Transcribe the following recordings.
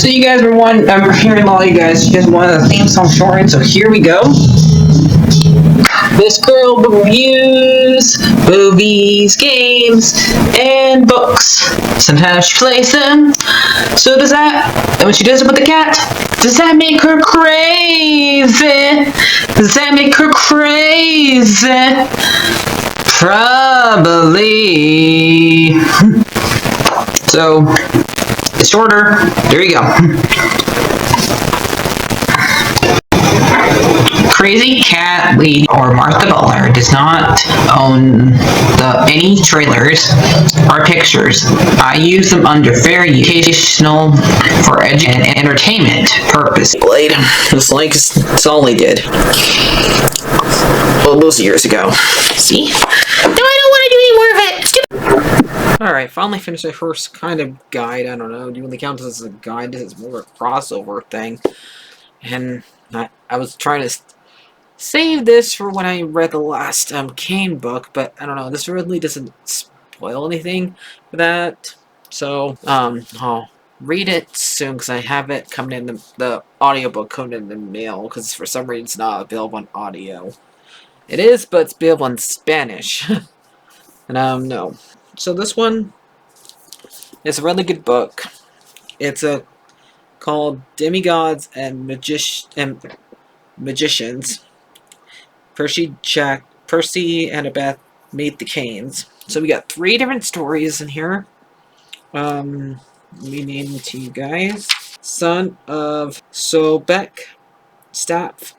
So you guys were I'm hearing a lot of you guys wanted a theme song short, so here we go. This girl reviews movies, games, and books. Sometimes she plays them. So does that, and when she does it with the cat, does that make her crazy? Does that make her crazy? Probably. So, it's shorter. There you go. CrazyCatLady or Martha Butler does not own any trailers or pictures. I use them under fair educational for and entertainment purpose. Blade, it's like it's all they did. Well, those years ago. See? No, I don't want to do any more of it. Alright, finally finished my first kind of guide. I don't know, do you really count this as a guide? This is more a crossover thing. And I was trying to save this for when I read the last Kane book, but I don't know, this really doesn't spoil anything for that. So, I'll read it soon because I have it coming in the audiobook coming in the mail because for some reason it's not available on audio. It is, but it's available in Spanish. And no. So this one is a really good book. It's called Demigods and Magicians. Percy and Beth meet the Canes. So we got 3 different stories in here. Let me name to you guys. Son of Sobek, staff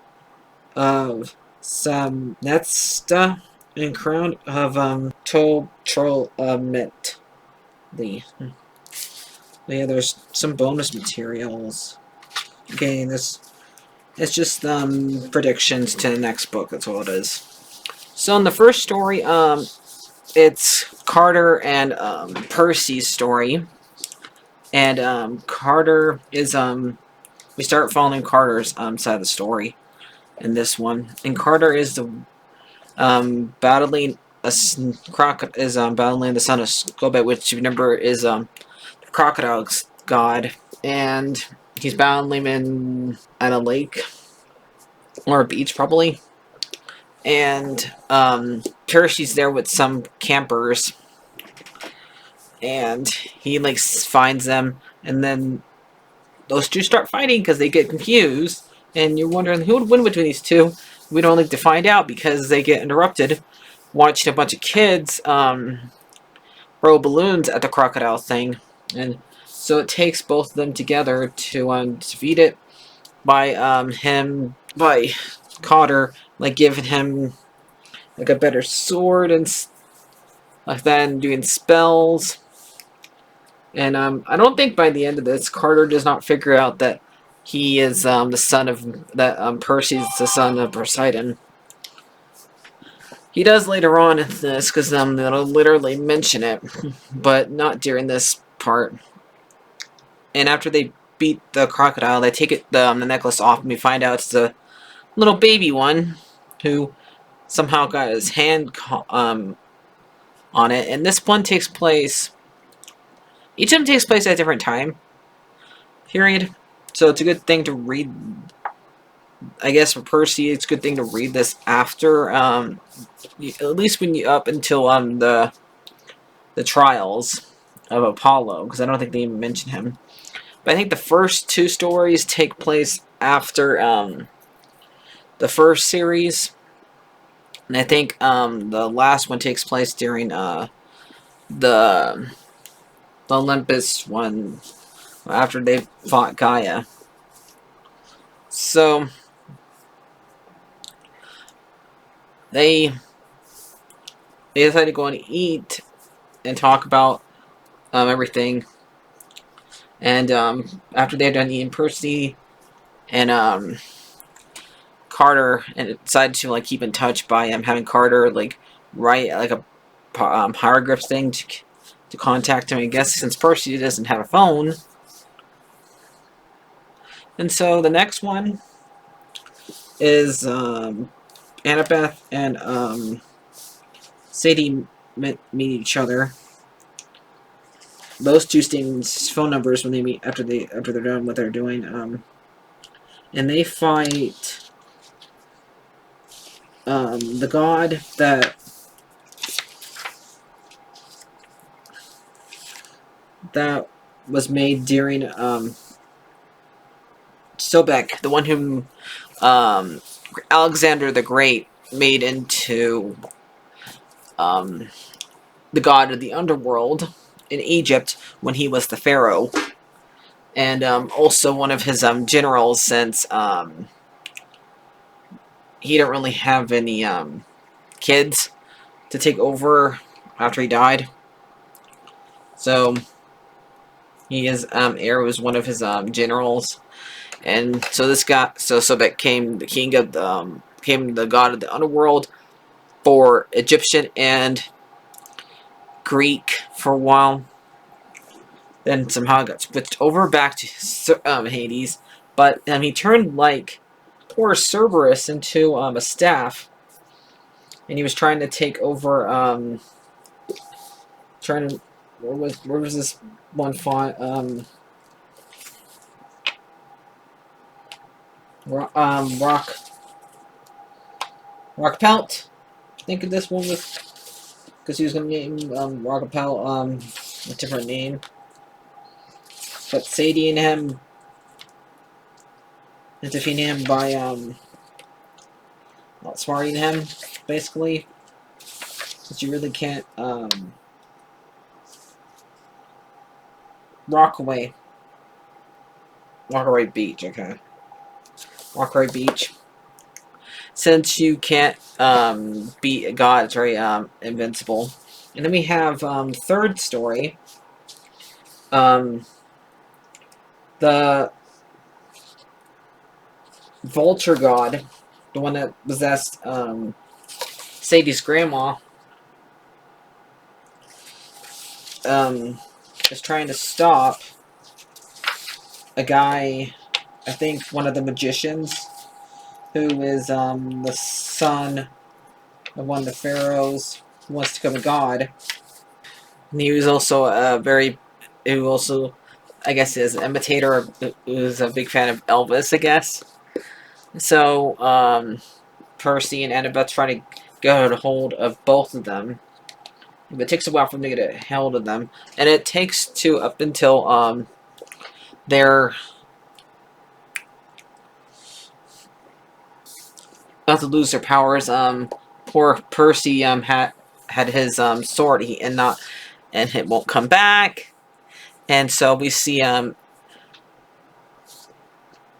of Samnetsta, and crown of Trollmet. Yeah, there's some bonus materials. Okay, this it's just predictions to the next book. That's all it is. So in the first story, it's Carter and Percy's story, and Carter is we start following Carter's side of the story in this one, and Carter is the battling battling the son of Skobet, which you remember is the crocodile's god, and he's battling him at a lake or a beach probably, and Percy's there with some campers, and he like finds them, and then those two start fighting because they get confused, and you're wondering who would win between these two. We don't like to find out because they get interrupted watching a bunch of kids throw balloons at the crocodile thing, and so it takes both of them together to defeat it by Carter like giving him like a better sword and like that, and doing spells. And I don't think by the end of this, Carter does not figure out that he is the son of that Percy's the son of Poseidon. He does later on in this because they'll literally mention it, but not during this part. And after they beat the crocodile, they take the necklace off, and we find out it's a little baby one who somehow got his hand on it. And this one takes place. Each of them takes place at a different time period, so it's a good thing to read. I guess for Percy, it's a good thing to read this after, at least when you up until the trials of Apollo, because I don't think they even mention him. But I think the first 2 stories take place after the first series, and I think the last one takes place during the Olympus one, after they fought Gaia. So they decided to go and eat and talk about everything. And after they're done eating, Percy and Carter decided to like keep in touch by having Carter like write like a hieroglyph thing to contact him, I guess, since Percy doesn't have a phone. And so the next one is Annabeth and Sadie meet each other. those two students' phone numbers when they meet after they're done what they're doing. And they fight the god that was made during Sobek, the one whom Alexander the Great made into the god of the underworld in Egypt when he was the pharaoh, and also one of his generals, since he didn't really have any kids to take over after he died. So his heir was one of his generals, and so this guy, so became the king of the became the god of the underworld for Egyptian and Greek for a while. Then somehow it got switched over back to Hades, but he turned like poor Cerberus into a staff, and he was trying to take over. Trying to where was this one font? Rock Pelt. I think this one was because he was going to name Rock Pelt a different name, but Sadie and him defeating him by outsmarting him basically, because you really can't Rockaway Beach. Okay, Rockaway Beach. Since you can't beat a god, it's very invincible. And then we have third story. The Vulture God, the one that possessed Sadie's grandma, is trying to stop a guy, I think one of the magicians, who is the son of one of the pharaohs who wants to become a god. And he was also who also, I guess, is an imitator, who's a big fan of Elvis, I guess. So, Percy and Annabeth try to get a hold of both of them. But it takes a while for them to get a hold of them. And it takes up until, they're about to lose their powers. Poor Percy, had his, sword, and it won't come back. And so we see,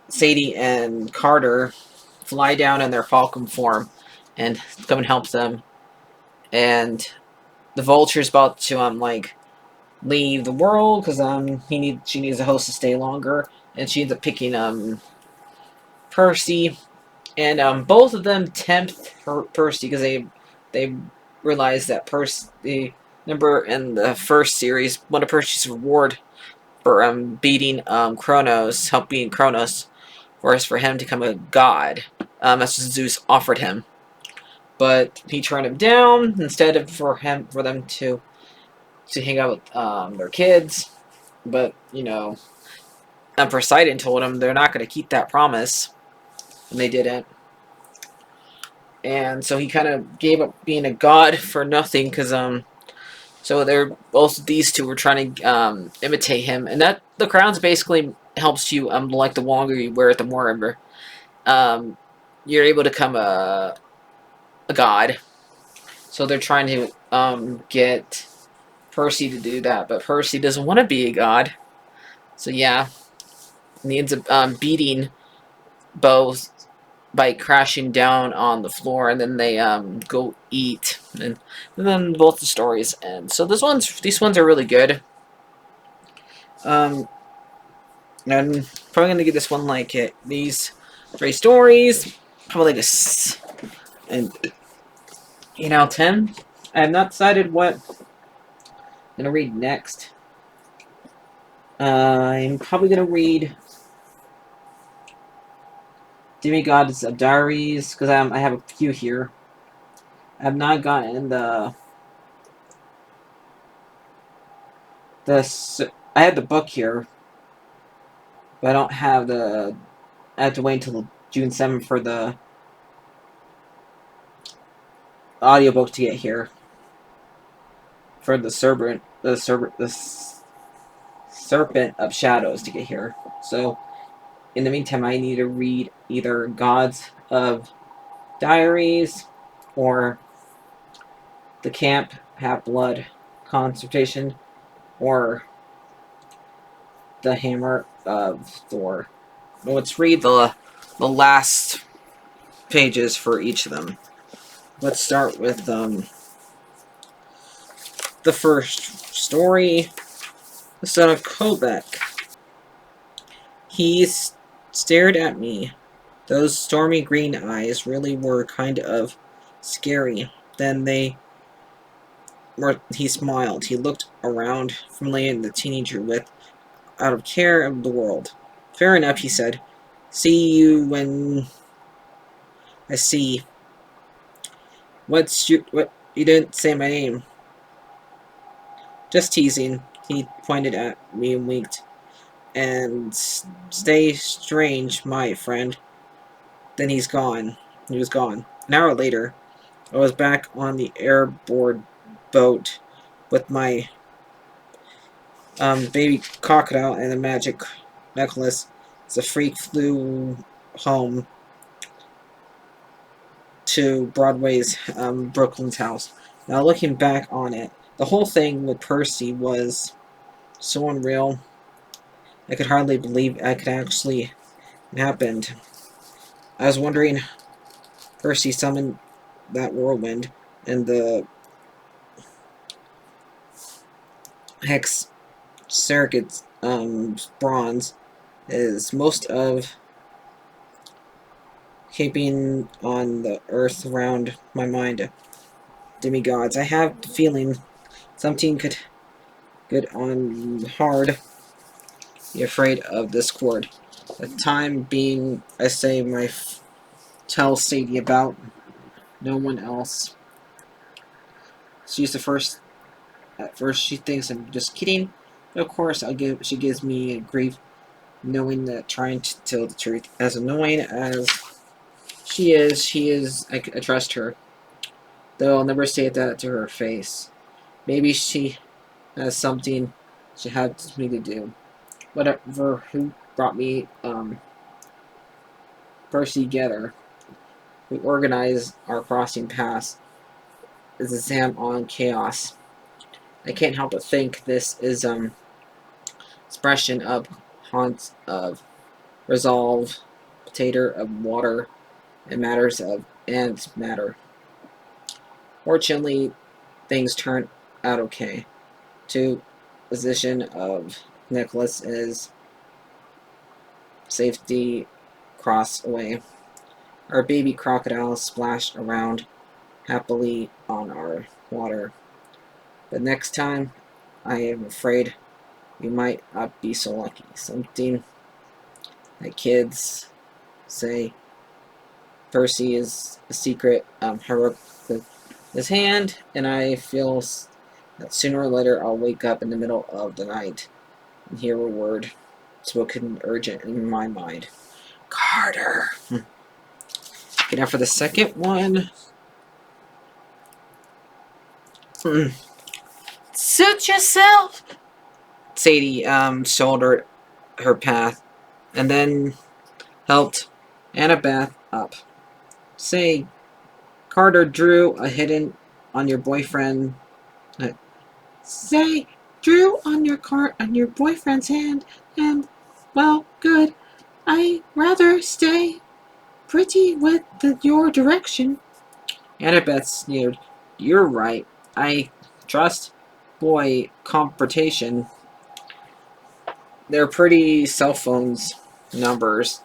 Sadie and Carter fly down in their falcon form and come and help them. And the Vulture's about to like leave the world because she needs a host to stay longer, and she ends up picking Percy, and both of them tempt Percy because they realize that remember in the first series, one of Percy's reward for beating Kronos, beating Kronos, was for him to become a god. That's what Zeus offered him, but he turned him down instead of for them to hang out with their kids. But Poseidon told him they're not going to keep that promise, and they didn't. And so he kind of gave up being a god for nothing, because so these two were trying to imitate him, and that the crowns basically helps you like the longer you wear it, the more you're able to become a god. So they're trying to get Percy to do that, but Percy doesn't want to be a god. So yeah, and he ends up beating both by crashing down on the floor, and then they go eat, and then both the stories end. So these ones are really good. I'm probably gonna give this one like these 3 stories, probably like an 8 out of 10. I have not decided what I'm gonna read next. I'm probably gonna read Demigod's Diaries, because I have a few here. I have not gotten the I have the book here, but I don't have the. I have to wait until June 7th for the audiobook to get here. For the serpent of shadows to get here. So in the meantime, I need to read either Gods of Diaries or the Camp Half Blood Consultation or the Hammer of Thor. Well, let's read the last pages for each of them. Let's start with the first story, The Son of Kobek. He stared at me. Those stormy green eyes really were kind of scary. Then he smiled. He looked around, familiar the teenager with, out of care of the world. Fair enough, he said. See you when I see. What, you didn't say my name. Just teasing. He pointed at me and winked. And stay strange, my friend. Then he's gone. He was gone. An hour later, I was back on the airboard boat with my baby crocodile and a magic necklace. The freak flew home to Broadway's Brooklyn's house. Now looking back on it, the whole thing with Percy was so unreal. I could hardly believe it could actually happened. I was wondering, Percy summoned that whirlwind and the hex surrogate's bronze is most of keeping on the earth around my mind. Demigods, I have the feeling something could get on hard. Be afraid of discord. The time being, I say tell Sadie about no one else. She's the first. At first, she thinks I'm just kidding. But of course, she gives me grief, knowing that trying to tell the truth. As annoying as she is. I trust her. Though I'll never say that to her face. Maybe she has something she has me to do. Whatever. Who brought me Percy together? We organize our crossing paths. Is a Sam on chaos. I can't help but think this is expression of haunts of resolve, potato of water, and matters of ants matter. Fortunately, things turned out okay. To position of Nicholas is safety cross away. Our baby crocodiles splashed around happily on our water. But next time, I am afraid we might not be so lucky. Something that kids say Percy is a secret heroic with his hand, and I feel that sooner or later I'll wake up in the middle of the night and hear a word spoken urgent in my mind. Carter! Okay, now for the second one. Suit yourself! Sadie shouldered her path and then helped Annabeth up. Say, Carter drew a hidden on your boyfriend. Say, drew on your boyfriend's hand, and well, good. I rather stay pretty with your direction. Annabeth sneered. You're right. I trust boy confrontation. They're pretty cell phones numbers.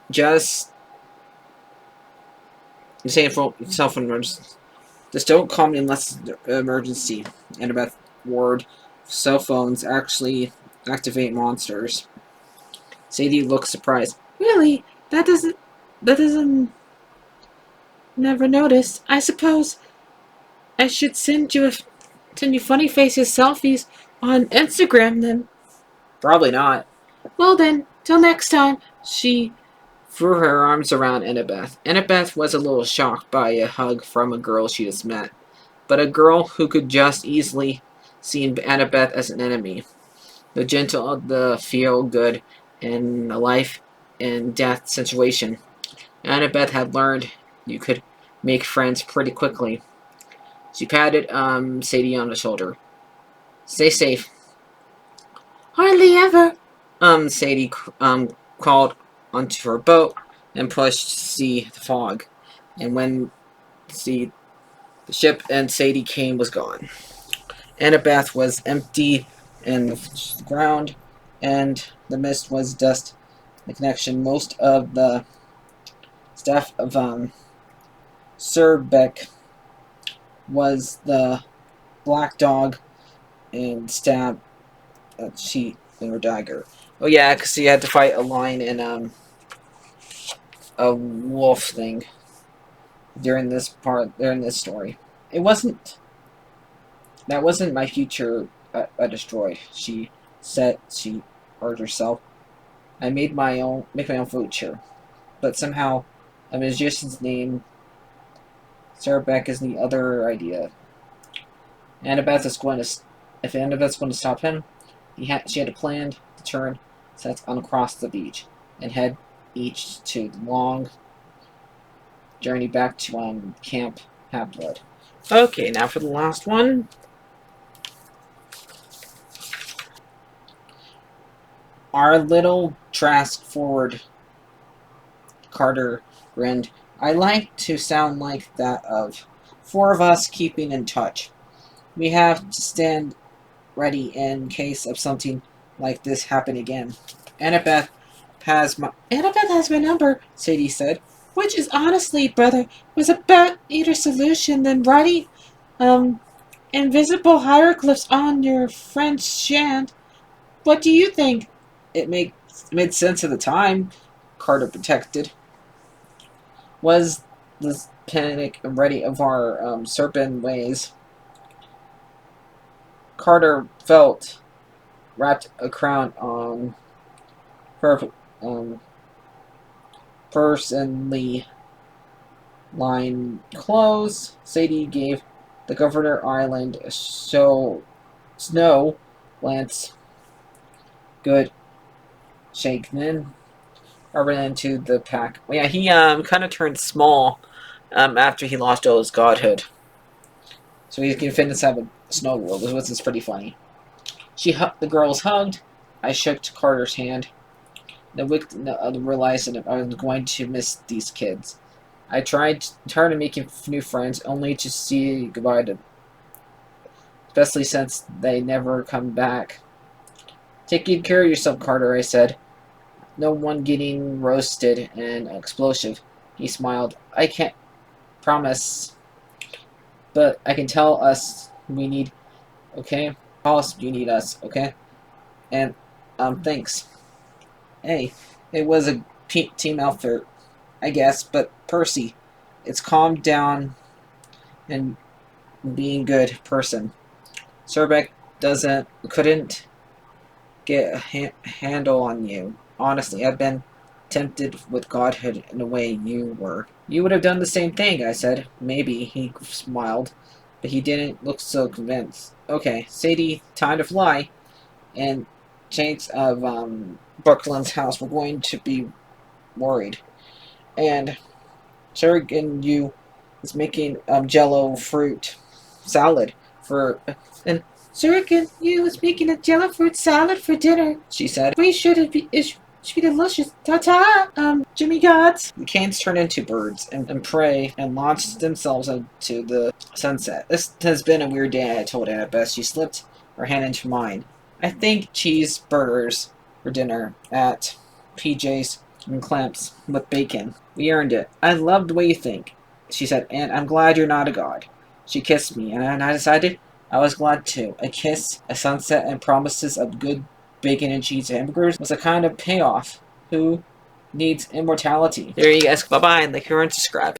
Just saying cell phone numbers. Just don't call me unless it's an emergency. Annabeth warned. Cell phones actually activate monsters. Sadie looked surprised. Really? That doesn't never noticed. I suppose I should send you funny faces selfies On Instagram, then? Probably not. Well then, till next time. She threw her arms around Annabeth. Annabeth was a little shocked by a hug from a girl she just met, but a girl who could just easily see Annabeth as an enemy. The gentle, the feel good, in a life and death situation. Annabeth had learned you could make friends pretty quickly. She patted Sadie on the shoulder. Stay safe. Hardly ever. Sadie crawled onto her boat and pushed to see the fog. And when the ship and Sadie came was gone. Annabeth was empty in the ground, and the mist was dust. The connection. Most of the staff of Sir was the black dog and stabbed a cheat in her dagger. Oh yeah, because he had to fight a lion and a wolf thing during this story. It wasn't. That wasn't my future. I destroyed. She said. She heard herself. I make my own future, but somehow a magician's name. Sarah Beck is the other idea. Annabeth is going to. If Annabeth's going to stop him, she had a plan to turn sets on across the beach and head each to the long journey back to Camp Half-Blood. Okay, now for the last one. Our little Trask forward, Carter grinned. I like to sound like that of 4 of us keeping in touch. We have to stand ready in case of something like this happen again. Annabeth has my number, Sadie said. Which is honestly, brother, was a better solution than writing invisible hieroglyphs on your friend's shand. What do you think? It made sense at the time, Carter protected. Was the panic ready of our serpent ways? Carter felt wrapped a crown on her personally line clothes. Sadie gave the Governor Island a snow glance. Good shake then. Over into the pack. Well, yeah, he kind of turned small after he lost all his godhood. So he can fit inside a snow world, which is pretty funny. The girls hugged. I shook Carter's hand. I realized that I was going to miss these kids. I tried to make new friends, only to see goodbye to them. Especially since they never come back. Take good care of yourself, Carter, I said. No one getting roasted and explosive. He smiled. I can't promise, but I can tell us we need, okay? Tell us you need us, okay? And, thanks. Hey, it was a team effort, I guess, but Percy, it's calmed down and being good person. Surbeck couldn't get a handle on you. Honestly, I've been tempted with godhood in a way you were. You would have done the same thing, I said. Maybe, he smiled, but he didn't look so convinced. Okay, Sadie, time to fly. And Chance of Brooklyn's house were going to be worried. And Surgeon you is making jello fruit salad for and Surgeon you is making a jello fruit salad for dinner, she said. We should be delicious. Ta-ta, Jimmy Gods. The canes turned into birds and prey and launched themselves into the sunset. This has been a weird day, I told Annabeth. She slipped her hand into mine. I think cheeseburgers for dinner at PJ's and clamps with bacon. We earned it. I love the way you think, she said, and I'm glad you're not a god. She kissed me, and I decided I was glad too. A kiss, a sunset, and promises of good bacon and cheese hamburgers was a kind of payoff. Who needs immortality? There you guys. Bye-bye, and like, and subscribe.